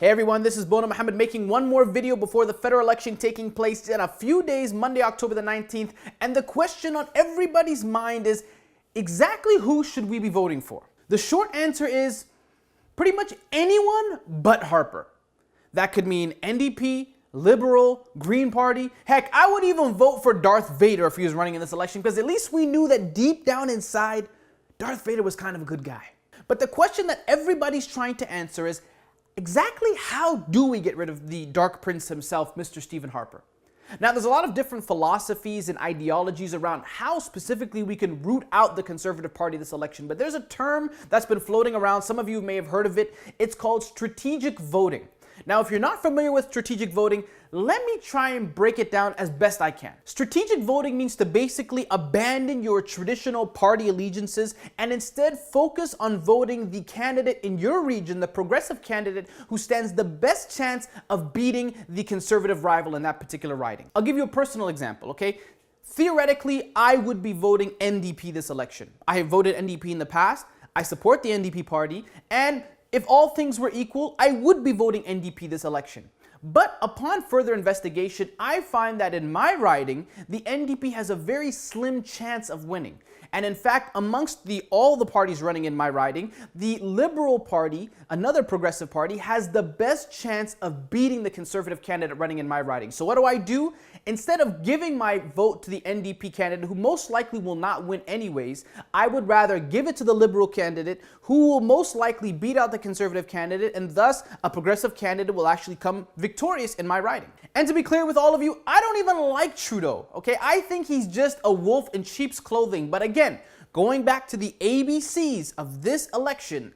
Hey everyone, this is Bona Mohammed making one more video before the federal election taking place in a few days, Monday, October the 19th. And the question on everybody's mind is, exactly who should we be voting for? The short answer is pretty much anyone but Harper. That could mean NDP, Liberal, Green Party. Heck, I would even vote for Darth Vader if he was running in this election, because at least we knew that deep down inside, Darth Vader was kind of a good guy. But the question that everybody's trying to answer is, exactly how do we get rid of the Dark Prince himself, Mr. Stephen Harper? Now, there's a lot of different philosophies and ideologies around how specifically we can root out the Conservative Party this election, but there's a term that's been floating around. Some of you may have heard of it. It's called strategic voting. Now, if you're not familiar with strategic voting, let me try and break it down as best I can. Strategic voting means to basically abandon your traditional party allegiances and instead focus on voting the candidate in your region, the progressive candidate who stands the best chance of beating the conservative rival in that particular riding. I'll give you a personal example, okay? Theoretically, I would be voting NDP this election. I have voted NDP in the past. I support the NDP party, and if all things were equal, I would be voting NDP this election. But upon further investigation, I find that in my riding, the NDP has a very slim chance of winning. And in fact, amongst all the parties running in my riding, the Liberal Party, another progressive party, has the best chance of beating the Conservative candidate running in my riding. So what do? Instead of giving my vote to the NDP candidate, who most likely will not win anyways, I would rather give it to the Liberal candidate, who will most likely beat out the Conservative candidate, and thus a progressive candidate will actually come victorious in my riding. And to be clear with all of you, I don't even like Trudeau, okay? I think he's just a wolf in sheep's clothing. But again, going back to the ABCs of this election,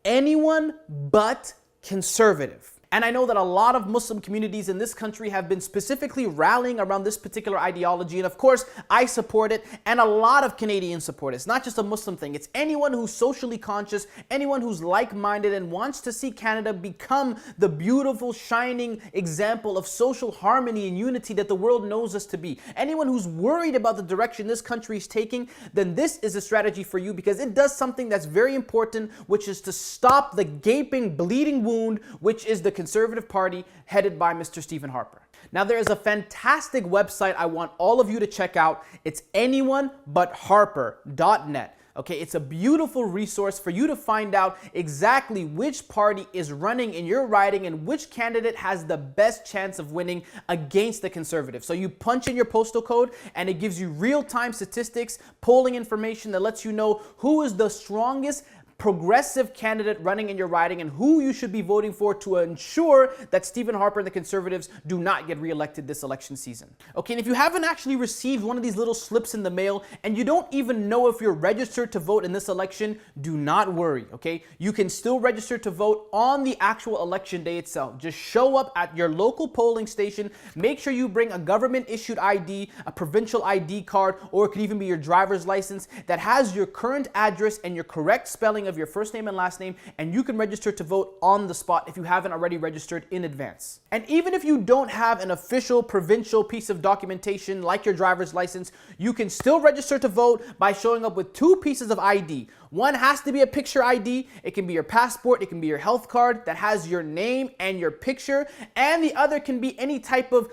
anyone but conservative. And I know that a lot of Muslim communities in this country have been specifically rallying around this particular ideology. And of course, I support it, and a lot of Canadians support it. It's not just a Muslim thing. It's anyone who's socially conscious, anyone who's like-minded and wants to see Canada become the beautiful, shining example of social harmony and unity that the world knows us to be. Anyone who's worried about the direction this country is taking, then this is a strategy for you, because it does something that's very important, which is to stop the gaping, bleeding wound, which is the Conservative Party headed by Mr. Stephen Harper. Now, there is a fantastic website I want all of you to check out. It's anyoneButHarper.net. Okay, it's a beautiful resource for you to find out exactly which party is running in your riding and which candidate has the best chance of winning against the Conservative. So you punch in your postal code and it gives you real-time statistics, polling information that lets you know who is the strongest progressive candidate running in your riding and who you should be voting for to ensure that Stephen Harper and the Conservatives do not get reelected this election season. Okay, and if you haven't actually received one of these little slips in the mail and you don't even know if you're registered to vote in this election, do not worry, okay? You can still register to vote on the actual election day itself. Just show up at your local polling station. Make sure you bring a government-issued ID, a provincial ID card, or it could even be your driver's license that has your current address and your correct spelling of your first name and last name, and you can register to vote on the spot if you haven't already registered in advance. And even if you don't have an official provincial piece of documentation like your driver's license, you can still register to vote by showing up with two pieces of ID. One has to be a picture ID. It can be your passport, it can be your health card that has your name and your picture, and the other can be any type of,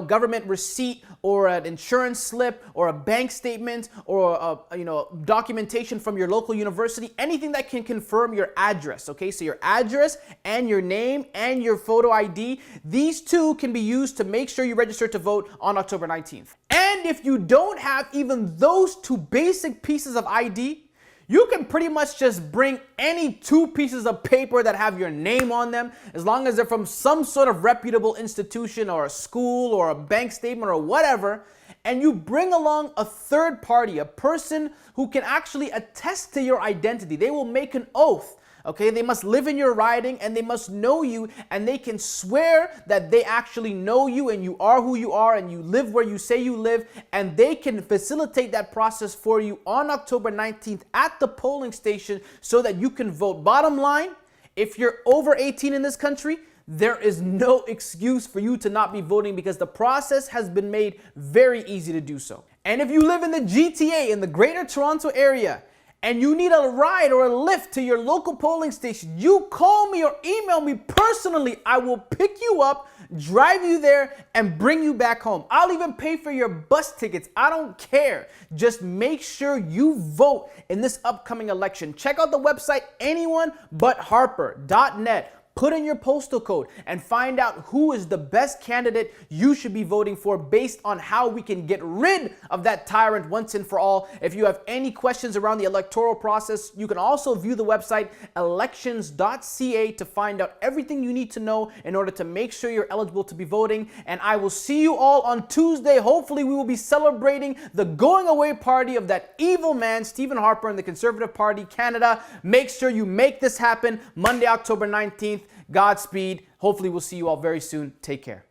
government receipt or an insurance slip or a bank statement or documentation from your local university, anything that can confirm your address, okay? So your address and your name and your photo ID, these two can be used to make sure you register to vote on October 19th. And if you don't have even those two basic pieces of ID, you can pretty much just bring any two pieces of paper that have your name on them, as long as they're from some sort of reputable institution or a school or a bank statement or whatever, and you bring along a third party, a person who can actually attest to your identity. They will make an oath. Okay, they must live in your riding and they must know you, and they can swear that they actually know you and you are who you are and you live where you say you live, and they can facilitate that process for you on October 19th at the polling station so that you can vote. Bottom line, if you're over 18 in this country, there is no excuse for you to not be voting, because the process has been made very easy to do so. And if you live in the GTA, in the Greater Toronto area, and you need a ride or a lift to your local polling station, you call me or email me personally. I will pick you up, drive you there, and bring you back home. I'll even pay for your bus tickets. I don't care. Just make sure you vote in this upcoming election. Check out the website anyoneButHarper.net. Put in your postal code and find out who is the best candidate you should be voting for based on how we can get rid of that tyrant once and for all. If you have any questions around the electoral process, you can also view the website elections.ca to find out everything you need to know in order to make sure you're eligible to be voting. And I will see you all on Tuesday. Hopefully we will be celebrating the going away party of that evil man, Stephen Harper, and the Conservative Party Canada. Make sure you make this happen Monday, October 19th. Godspeed. Hopefully we'll see you all very soon. Take care.